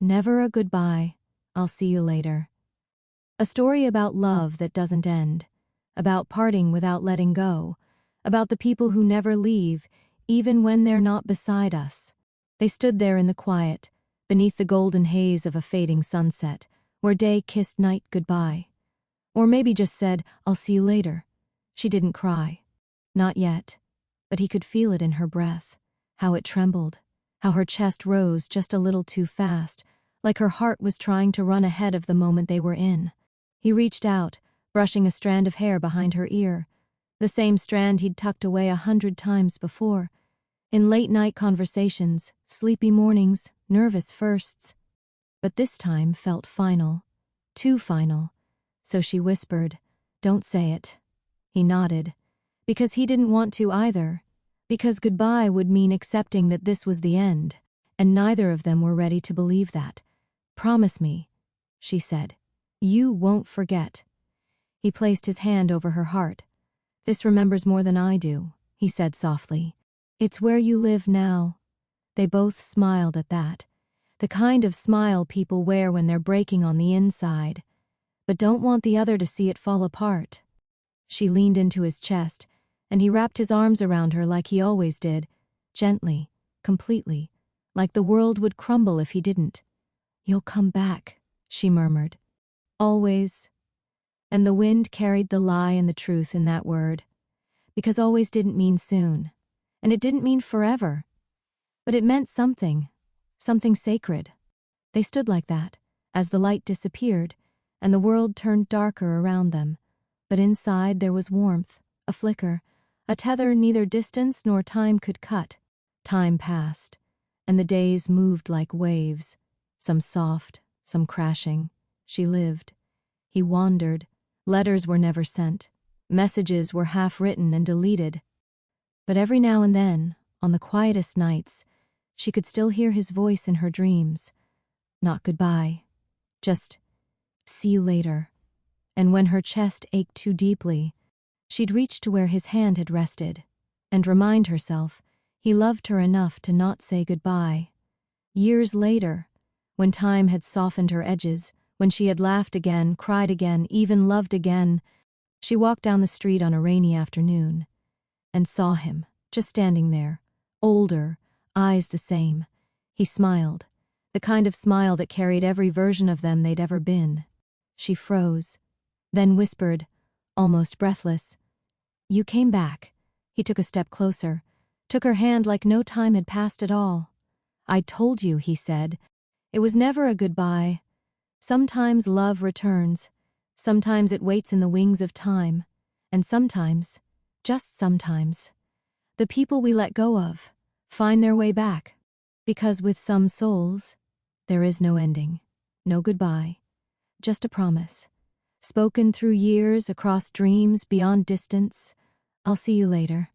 Never a goodbye, I'll see you later. A story about love that doesn't end, about parting without letting go, about the people who never leave, even when they're not beside us. They stood there in the quiet, beneath the golden haze of a fading sunset, where day kissed night goodbye. Or maybe just said, I'll see you later. She didn't cry. Not yet. But he could feel it in her breath, how it trembled, how her chest rose just a little too fast, like her heart was trying to run ahead of the moment they were in. He reached out, brushing a strand of hair behind her ear, the same strand he'd tucked away 100 times before. In late-night conversations, sleepy mornings, nervous firsts. But this time felt final. Too final. So she whispered, "Don't say it." He nodded. Because he didn't want to either. Because goodbye would mean accepting that this was the end, and neither of them were ready to believe that. "Promise me," she said. "You won't forget." He placed his hand over her heart. "This remembers more than I do," he said softly. "It's where you live now." They both smiled at that. The kind of smile people wear when they're breaking on the inside, but don't want the other to see it fall apart. She leaned into his chest, and he wrapped his arms around her like he always did, gently, completely, like the world would crumble if he didn't. "You'll come back," she murmured. "Always." And the wind carried the lie and the truth in that word. Because always didn't mean soon, and it didn't mean forever. But it meant something sacred. They stood like that, as the light disappeared, and the world turned darker around them. But inside there was warmth, a flicker, a tether neither distance nor time could cut. Time passed, and the days moved like waves, some soft, some crashing. She lived. He wandered. Letters were never sent. Messages were half written and deleted. But every now and then, on the quietest nights, she could still hear his voice in her dreams. Not goodbye. Just, "See you later." And when her chest ached too deeply, she'd reach to where his hand had rested, and remind herself he loved her enough to not say goodbye. Years later, when time had softened her edges, when she had laughed again, cried again, even loved again, she walked down the street on a rainy afternoon, and saw him, just standing there, older, eyes the same. He smiled, the kind of smile that carried every version of them they'd ever been. She froze, then whispered, almost breathless, "You came back." He took a step closer, took her hand like no time had passed at all. "I told you," he said. "It was never a goodbye. Sometimes love returns. Sometimes it waits in the wings of time. And sometimes, just sometimes, the people we let go of find their way back. Because with some souls, there is no ending, no goodbye, just a promise. Spoken through years, across dreams, beyond distance. I'll see you later."